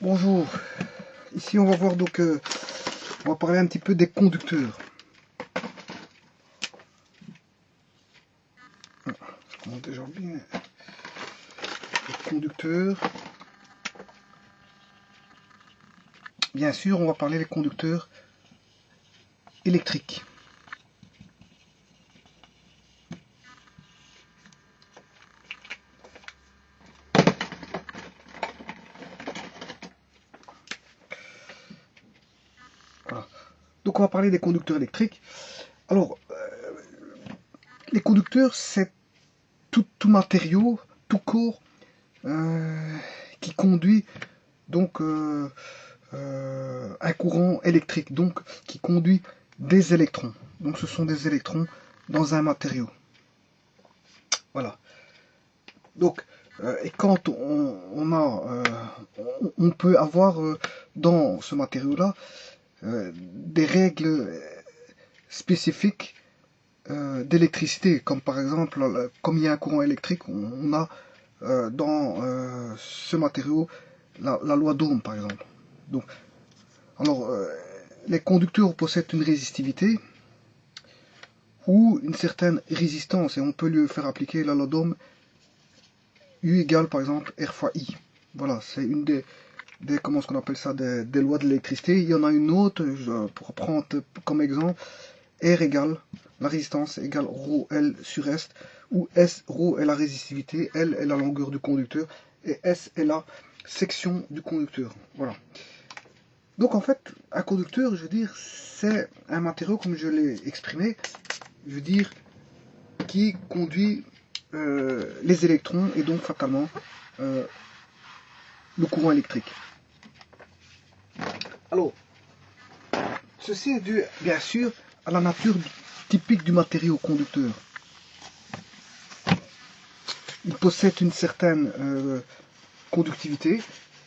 Bonjour, ici on va voir donc, on va parler un petit peu des conducteurs. Je commence déjà bien. Les conducteurs. Bien sûr, on va parler des conducteurs électriques. Voilà. Donc on va parler des conducteurs électriques. Alors, les conducteurs, c'est tout matériau, tout corps qui conduit donc un courant électrique, donc qui conduit des électrons. Donc ce sont des électrons dans un matériau. Voilà. Donc, et quand on peut avoir dans ce matériau-là des règles spécifiques d'électricité, comme par exemple, comme il y a un courant électrique, on a dans ce matériau la loi d'Ohm, par exemple. Donc, alors, les conducteurs possèdent une résistivité ou une certaine résistance, et on peut lui faire appliquer la loi d'Ohm. U égale par exemple R fois I. Voilà, c'est une des comment est-ce qu'on appelle ça, des lois de l'électricité. Il y en a une autre, pour prendre comme exemple, R égale, la résistance égale ρ L sur S, où S, ρ est la résistivité, L est la longueur du conducteur, et S est la section du conducteur. Voilà. Donc en fait, un conducteur, je veux dire, c'est un matériau, comme je l'ai exprimé, je veux dire, qui conduit les électrons et donc fatalement le courant électrique. Alors, ceci est dû bien sûr à la nature typique du matériau conducteur. Il possède une certaine conductivité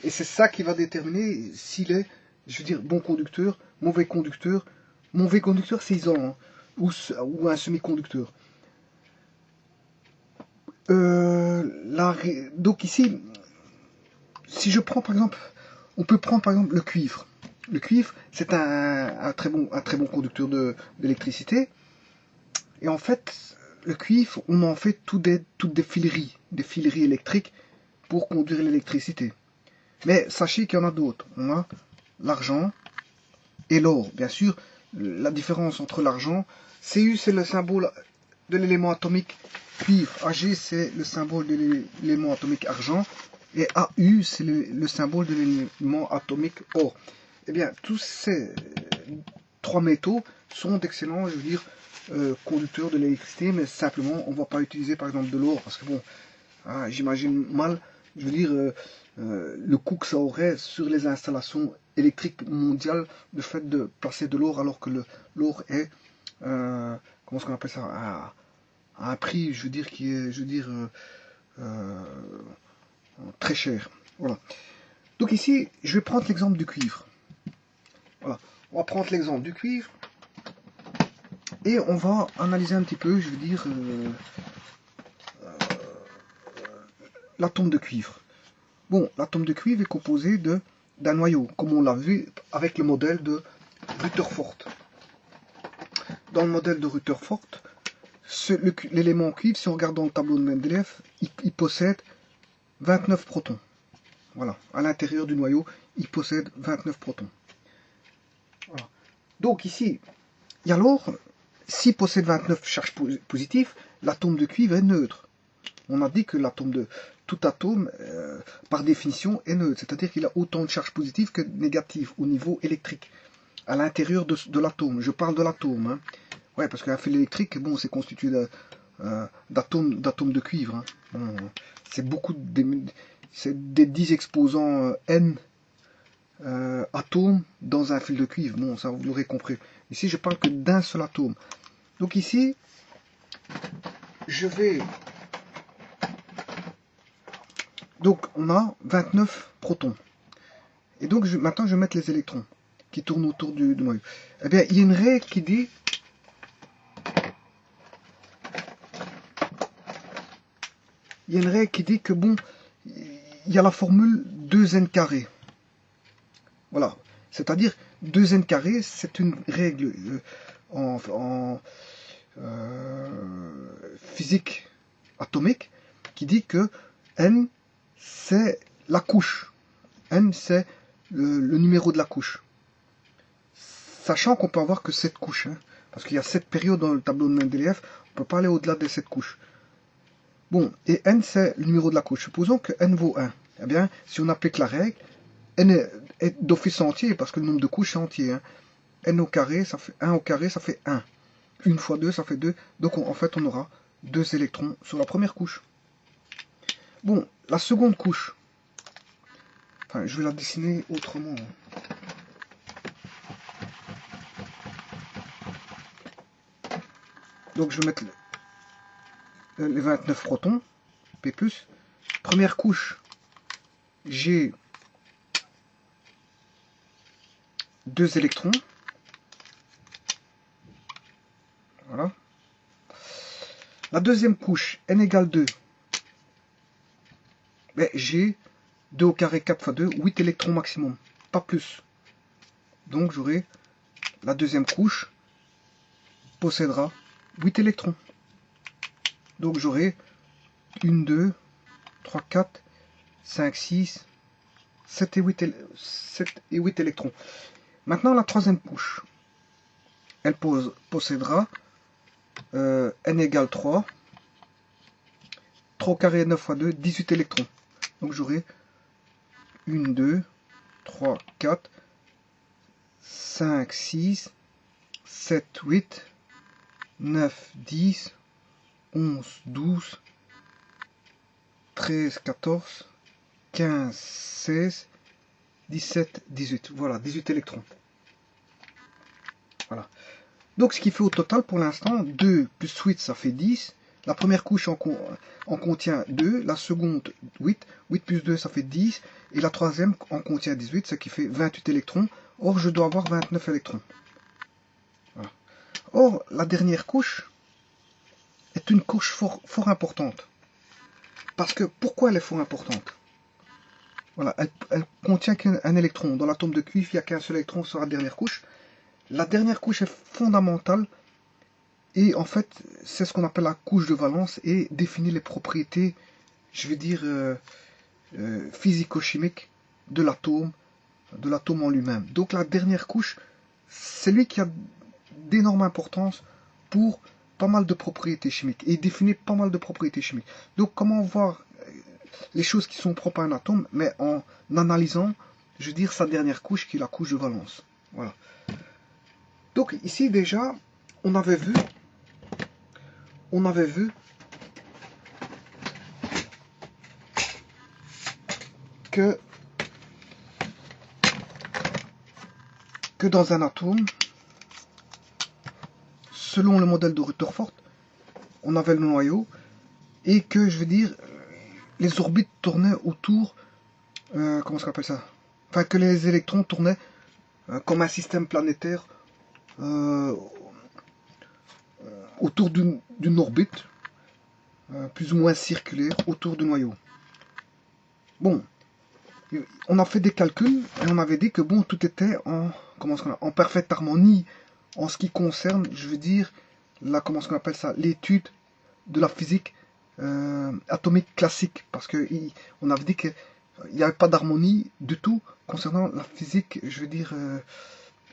et c'est ça qui va déterminer s'il est, je veux dire, bon conducteur, mauvais conducteur. Mauvais conducteur, c'est isolant, hein, ou un semi-conducteur. Donc ici, si je prends par exemple, on peut prendre par exemple le cuivre. Le cuivre, c'est un très bon conducteur d'électricité. Et en fait, le cuivre, on en fait toutes des fileries électriques pour conduire l'électricité. Mais sachez qu'il y en a d'autres. On a l'argent et l'or. Bien sûr, la différence entre l'argent, Cu c'est le symbole de l'élément atomique cuivre, Ag c'est le symbole de l'élément atomique argent, et Au c'est le symbole de l'élément atomique or. Eh bien, tous ces trois métaux sont d'excellents, je veux dire, conducteurs de l'électricité, mais simplement, on ne va pas utiliser par exemple de l'or, parce que bon, hein, j'imagine mal, je veux dire, le coût que ça aurait sur les installations électriques mondiales, le fait de placer de l'or, alors que l'or est, comment est-ce qu'on appelle ça, à un prix, je veux dire, qui est, je veux dire, très cher. Voilà. Donc ici, je vais prendre l'exemple du cuivre. Voilà. On va prendre l'exemple du cuivre et on va analyser un petit peu, je veux dire, l'atome de cuivre. Bon, l'atome de cuivre est composé d'un noyau, comme on l'a vu avec le modèle de Rutherford. Dans le modèle de Rutherford, l'élément cuivre, si on regarde dans le tableau de Mendeleev, il possède 29 protons. Voilà, à l'intérieur du noyau, il possède 29 protons. Voilà. Donc ici, et alors, s'il possède 29 charges positives, l'atome de cuivre est neutre. On a dit que tout atome, par définition, est neutre, c'est-à-dire qu'il a autant de charges positives que négatives au niveau électrique, à l'intérieur de l'atome. Je parle de l'atome. Hein. Ouais, parce qu'un fil électrique, bon, c'est constitué d'atomes de cuivre. Hein. Bon, c'est des 10 exposants N atomes dans un fil de cuivre. Bon, ça vous l'aurez compris. Ici, je parle que d'un seul atome. Donc ici, je vais... Donc on a 29 protons. Et donc maintenant, je vais mettre les électrons qui tournent autour du noyau. Eh bien, il y a une règle qui dit... Il y a une règle qui dit que, bon, il y a la formule 2n². Voilà. C'est-à-dire 2n carré, c'est une règle en physique atomique qui dit que n c'est la couche. N c'est le numéro de la couche. Sachant qu'on peut avoir que 7 couches. Hein, parce qu'il y a 7 périodes dans le tableau de Mendeleïev, on ne peut pas aller au-delà des 7 couches. Bon, et n c'est le numéro de la couche. Supposons que n vaut 1. Eh bien, si on applique la règle, n est d'office entier, parce que le nombre de couches est entier. Hein. N au carré, ça fait 1 au carré, ça fait 1. 1 fois 2, ça fait 2. Donc en fait, on aura 2 électrons sur la première couche. Bon, la seconde couche. Enfin, je vais la dessiner autrement. Donc je vais mettre les 29 protons, P+. Première couche, j'ai 2 électrons. Voilà. La deuxième couche, n égale 2. Ben, j'ai 2 au carré 4 fois 2, 8 électrons maximum, pas plus. Donc j'aurai la deuxième couche possédera 8 électrons. Donc j'aurai 1, 2, 3, 4, 5, 6, 7 et 8 électrons. Maintenant la troisième couche, elle possédera n égale 3. 3 au carré 9 fois 2, 18 électrons. Donc j'aurai 1, 2, 3, 4, 5, 6, 7, 8, 9, 10, 11, 12, 13, 14, 15, 16, 17, 18. Voilà, 18 électrons. Voilà. Donc ce qui fait au total pour l'instant, 2 plus 8, ça fait 10. La première couche en contient 2, la seconde 8, 8 plus 2 ça fait 10, et la troisième en contient 18, ce qui fait 28 électrons. Or je dois avoir 29 électrons. Voilà. Or la dernière couche est une couche fort importante. Parce que pourquoi elle est fort importante? Voilà, elle contient qu'un électron. Dans l'atome de cuivre, il n'y a qu'un seul électron sur la dernière couche. La dernière couche est fondamentale. Et en fait, c'est ce qu'on appelle la couche de valence et définit les propriétés, je vais dire, physico-chimiques de l'atome en lui-même. Donc la dernière couche, c'est lui qui a d'énormes importance pour pas mal de propriétés chimiques. Et il définit pas mal de propriétés chimiques. Donc comment voir les choses qui sont propres à un atome, mais en analysant, je veux dire, sa dernière couche qui est la couche de valence. Voilà. Donc ici déjà, on avait vu que dans un atome, selon le modèle de Rutherford, on avait le noyau et que, je veux dire, les orbites tournaient autour, comment ça appelle ça? Enfin, que les électrons tournaient comme un système planétaire autour d'une orbite plus ou moins circulaire autour du noyau. Bon, on a fait des calculs et on avait dit que bon, tout était en parfaite harmonie en ce qui concerne, je veux dire, comment on appelle ça, l'étude de la physique atomique classique, parce que on avait dit qu'il n'y avait pas d'harmonie du tout concernant la physique, je veux dire,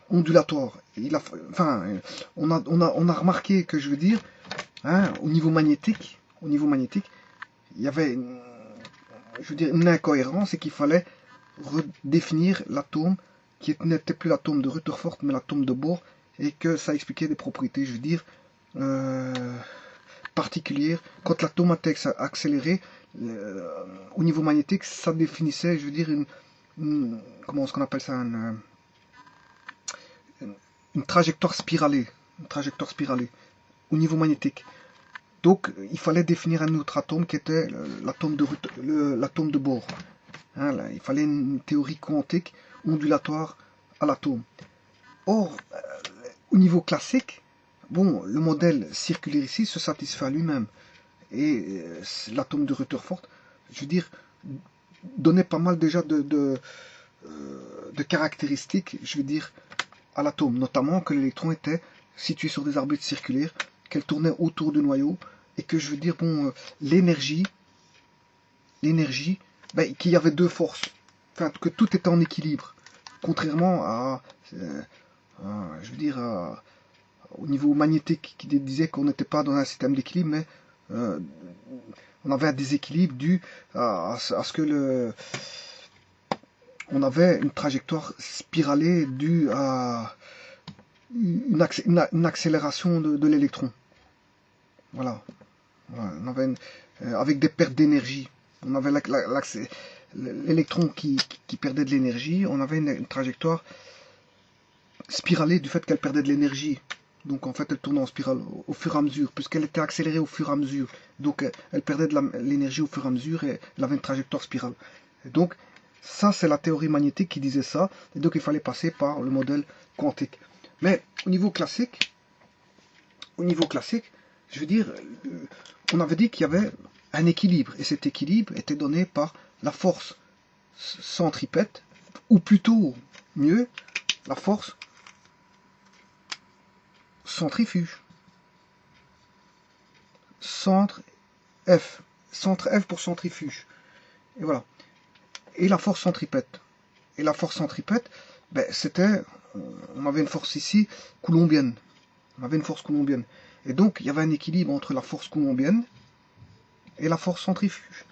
ondulatoire. On a remarqué que, je veux dire, hein, au niveau magnétique, il y avait une incohérence et qu'il fallait redéfinir l'atome qui n'était plus l'atome de Rutherford mais l'atome de Bohr, et que ça expliquait des propriétés, je veux dire, particulières. Quand l'atome était accéléré au niveau magnétique, ça définissait, je veux dire, comment est-ce qu'on appelle ça, une trajectoire spiralée, au niveau magnétique. Donc il fallait définir un autre atome qui était l'atome de Bohr. Hein, là, il fallait une théorie quantique ondulatoire à l'atome. Or, au niveau classique, bon, le modèle circulaire ici se satisfait à lui-même. Et l'atome de Rutherford, je veux dire, donnait pas mal déjà de caractéristiques, je veux dire, à l'atome, notamment que l'électron était situé sur des orbites circulaires, qu'elle tournait autour du noyau, et que je veux dire, bon, l'énergie, ben, qu'il y avait deux forces, enfin, que tout était en équilibre, contrairement je veux dire, au niveau magnétique, qui disait qu'on n'était pas dans un système d'équilibre, mais on avait un déséquilibre dû à ce que on avait une trajectoire spiralée due à une accélération de l'électron. Voilà. On avait avec des pertes d'énergie. On avait l'électron qui perdait de l'énergie. On avait une trajectoire spiralée du fait qu'elle perdait de l'énergie. Donc en fait, elle tournait en spirale au fur et à mesure, puisqu'elle était accélérée au fur et à mesure. Donc elle perdait de l'énergie au fur et à mesure et elle avait une trajectoire spirale. Et donc ça, c'est la théorie magnétique qui disait ça. Et donc il fallait passer par le modèle quantique. Mais au niveau classique, je veux dire, on avait dit qu'il y avait un équilibre. Et cet équilibre était donné par la force centripète, ou plutôt, mieux, la force centrifuge. Centre F pour centrifuge. Et voilà. Et la force centripète. Et la force centripète, ben, c'était, on avait une force ici coulombienne. On avait une force coulombienne. Et donc, il y avait un équilibre entre la force coulombienne et la force centrifuge.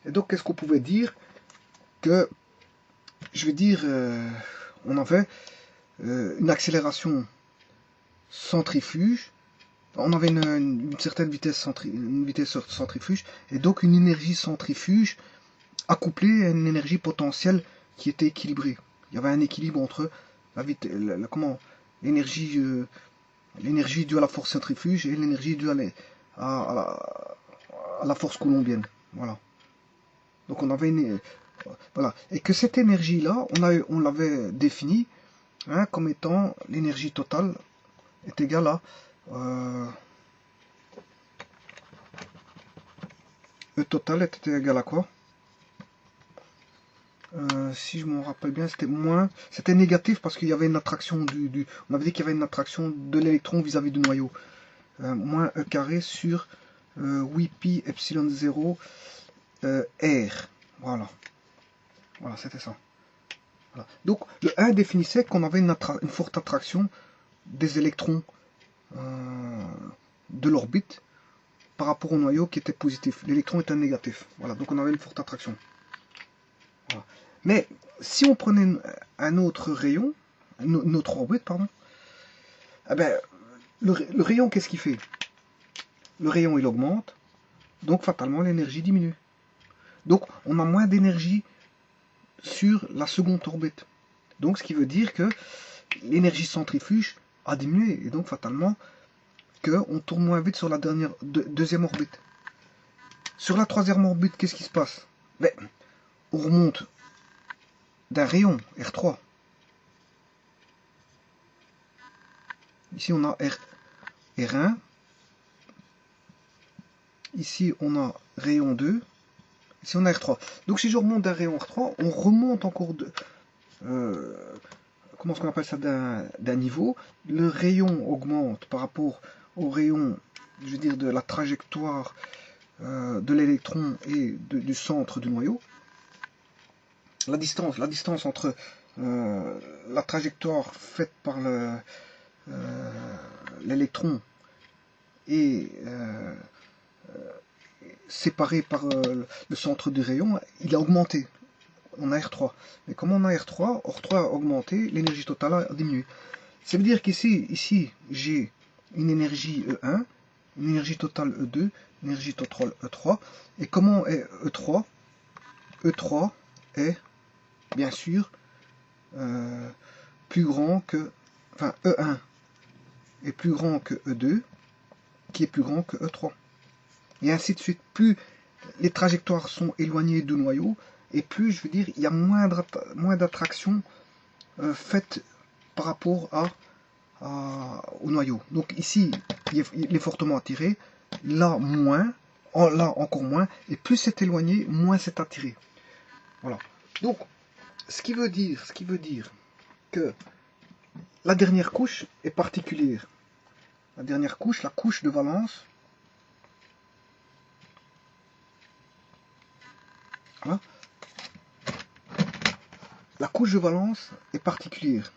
Et donc, qu'est-ce qu'on pouvait dire? Que, je veux dire, on avait une accélération centrifuge, on avait une certaine vitesse, centrifuge, et donc une énergie centrifuge accouplée à une énergie potentielle qui était équilibrée. Il y avait un équilibre entre l'énergie due à la force centrifuge et l'énergie due à la force coulombienne. Voilà. Donc on avait voilà. Et que cette énergie-là, on l'avait définie comme étant l'énergie totale est égale à E total était égal à quoi? Si je me rappelle bien, c'était négatif parce qu'il y avait une attraction on avait dit qu'il y avait une attraction de l'électron vis-à-vis du noyau. Moins E carré sur 8pi epsilon 0 R. Voilà. Voilà, c'était ça. Voilà. Donc, le 1 définissait qu'on avait une forte attraction des électrons de l'orbite par rapport au noyau qui était positif. L'électron était négatif. Voilà, donc on avait une forte attraction. Voilà. Mais si on prenait un autre rayon, une autre orbite, pardon, eh ben, le rayon, qu'est-ce qu'il fait? Le rayon, il augmente, donc fatalement l'énergie diminue. Donc on a moins d'énergie sur la seconde orbite. Donc ce qui veut dire que l'énergie centrifuge a diminué, et donc fatalement qu'on tourne moins vite sur la deuxième orbite. Sur la troisième orbite, qu'est-ce qui se passe? Ben, on remonte d'un rayon, R3. Ici on a R1. Ici on a rayon 2. Ici on a R3. Donc si je remonte d'un rayon R3, on remonte encore comment est-ce qu'on appelle ça, d'un niveau. Le rayon augmente par rapport au rayon, je veux dire, de la trajectoire de l'électron et du centre du noyau. La distance entre la trajectoire faite par l'électron et séparé par le centre du rayon, il a augmenté. On a R3. Mais comme on a R3 a augmenté, l'énergie totale a diminué. Ça veut dire qu'ici, j'ai une énergie E1, une énergie totale E2, une énergie totale E3. Et comment est E3? E3 est, bien sûr, plus grand que... Enfin, E1 est plus grand que E2, qui est plus grand que E3. Et ainsi de suite. Plus les trajectoires sont éloignées du noyau, et plus, je veux dire, il y a moins d'attraction faite par rapport au noyau. Donc ici, il est fortement attiré, là moins, là encore moins, et plus c'est éloigné, moins c'est attiré. Voilà. Donc, ce qui veut dire que la dernière couche est particulière. La dernière couche, la couche de valence, hein, la couche de valence est particulière.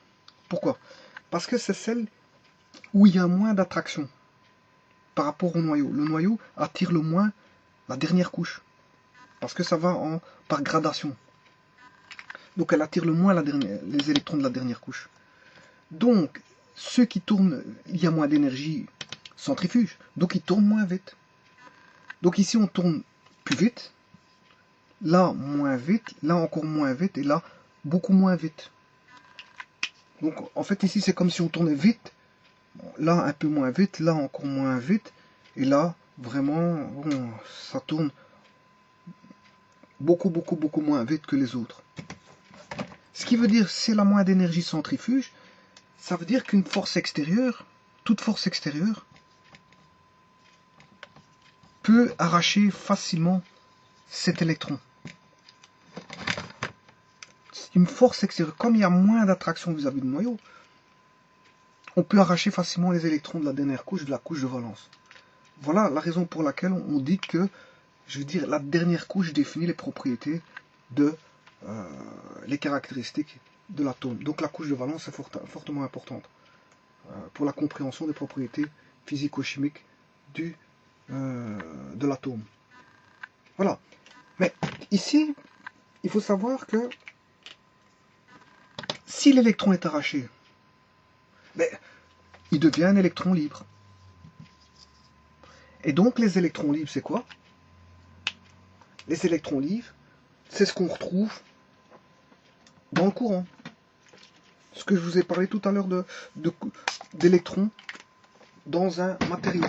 Pourquoi? Parce que c'est celle où il y a moins d'attraction par rapport au noyau. Le noyau attire le moins la dernière couche, parce que ça va par gradation. Donc elle attire le moins les électrons de la dernière couche. Donc, ceux qui tournent, il y a moins d'énergie centrifuge, donc ils tournent moins vite. Donc ici on tourne plus vite, là moins vite, là encore moins vite, et là beaucoup moins vite. Donc en fait ici c'est comme si on tournait vite, là un peu moins vite, là encore moins vite, et là vraiment bon, ça tourne beaucoup moins vite que les autres. Ce qui veut dire c'est la moins d'énergie centrifuge, ça veut dire qu'une force extérieure, toute force extérieure, peut arracher facilement cet électron. Une force extérieure, comme il y a moins d'attraction vis-à-vis du noyau, on peut arracher facilement les électrons de la dernière couche, de la couche de valence. Voilà la raison pour laquelle on dit que, je veux dire, la dernière couche définit les propriétés de les caractéristiques de l'atome. Donc la couche de valence est fortement importante pour la compréhension des propriétés physico-chimiques de l'atome. Voilà. Mais ici, il faut savoir que si l'électron est arraché, ben, il devient un électron libre. Et donc les électrons libres, c'est quoi? Les électrons libres, c'est ce qu'on retrouve dans le courant. Ce que je vous ai parlé tout à l'heure d'électrons dans un matériau.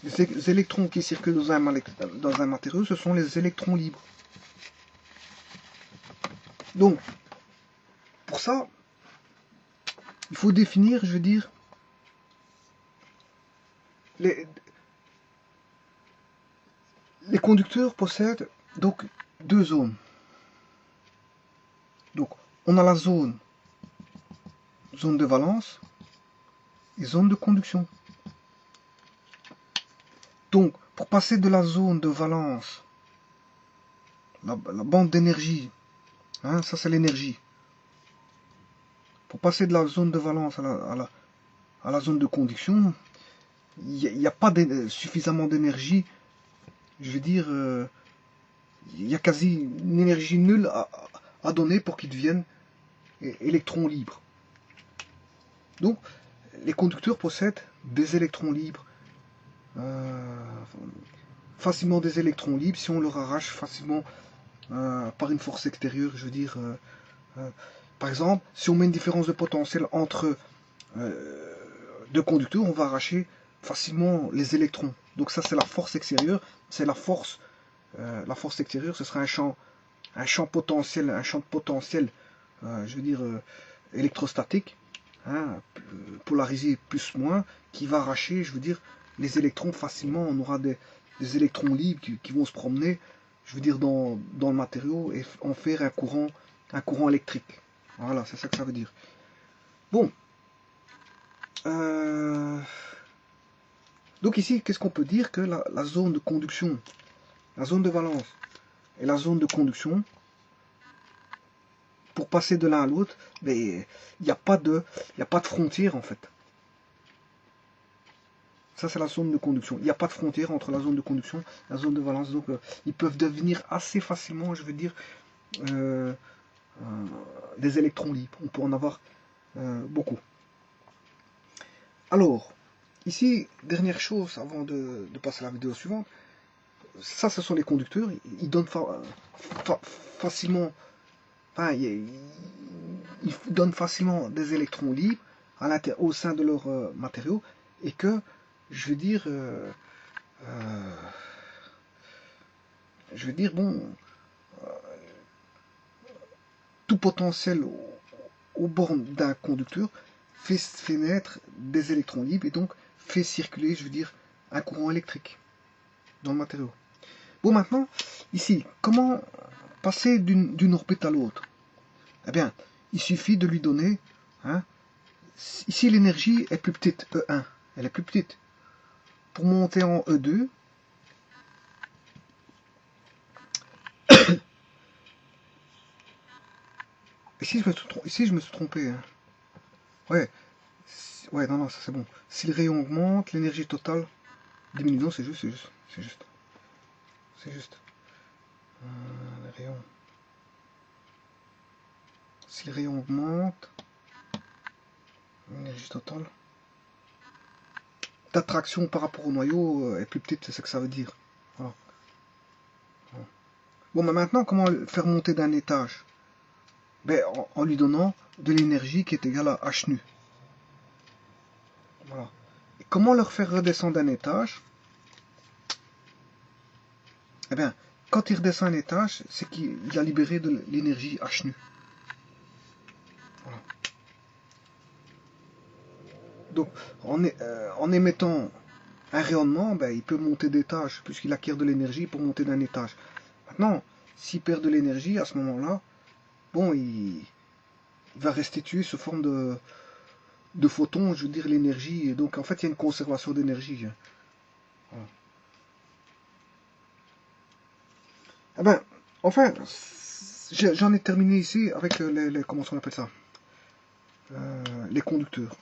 Les électrons qui circulent dans un matériau, ce sont les électrons libres. Donc, pour ça, il faut définir, je veux dire, les conducteurs possèdent donc deux zones. Donc, on a la zone de valence et zone de conduction. Donc, pour passer de la zone de valence, la bande d'énergie, hein, ça c'est l'énergie. Pour passer de la zone de valence à la zone de conduction, il n'y a pas suffisamment d'énergie. Je veux dire, il y a quasi une énergie nulle à donner pour qu'ils deviennent électrons libres. Donc, les conducteurs possèdent des électrons libres, facilement des électrons libres si on leur arrache facilement par une force extérieure. Je veux dire, par exemple, si on met une différence de potentiel entre deux conducteurs, on va arracher facilement les électrons. Donc ça c'est la force extérieure, c'est la force extérieure, ce sera un champ potentiel, un champ de potentiel, je veux dire électrostatique, hein, polarisé plus moins, qui va arracher, je veux dire, les électrons facilement. On aura des électrons libres qui vont se promener, je veux dire, dans le matériau et en faire un courant électrique. Voilà, c'est ça que ça veut dire. Bon. Donc ici, qu'est-ce qu'on peut dire? Que la zone de conduction, la zone de valence et la zone de conduction, pour passer de l'un à l'autre, il n'y a pas de frontière en fait. Ça c'est la zone de conduction. Il n'y a pas de frontière entre la zone de conduction et la zone de valence. Donc ils peuvent devenir assez facilement, je veux dire, des électrons libres. On peut en avoir beaucoup. Alors, ici, dernière chose avant de passer à la vidéo suivante. Ça, ce sont les conducteurs. Ils donnent facilement, enfin, ils donnent facilement des électrons libres au sein de leur matériau, et que, je veux dire, bon, tout potentiel aux bornes d'un conducteur fait naître des électrons libres et donc fait circuler, je veux dire, un courant électrique dans le matériau. Bon, maintenant, ici, comment passer d'une orbite à l'autre, eh bien, il suffit de lui donner, hein, ici l'énergie est plus petite, E1, elle est plus petite. Pour monter en E2, ici je me suis trompé. Hein. Ouais, ouais, non, ça c'est bon. Si le rayon augmente, l'énergie totale diminue. Non, c'est juste. Les rayons. Si le rayon augmente, l'énergie totale d'attraction par rapport au noyau est plus petite, c'est ça que ça veut dire. Voilà. Bon, mais maintenant, comment le faire monter d'un étage? Ben, en lui donnant de l'énergie qui est égale à h nu. Voilà. Et comment le faire redescendre d'un étage? Eh bien, quand il redescend un étage, c'est qu'il a libéré de l'énergie h nu. Voilà. Donc, en émettant un rayonnement, ben, il peut monter d'étage, puisqu'il acquiert de l'énergie pour monter d'un étage. Maintenant, s'il perd de l'énergie, à ce moment-là, bon, il va restituer sous forme de photons, je veux dire, l'énergie. Et donc, en fait, il y a une conservation d'énergie. Voilà. Eh ben, enfin, j'en ai terminé ici avec comment on appelle ça, les conducteurs.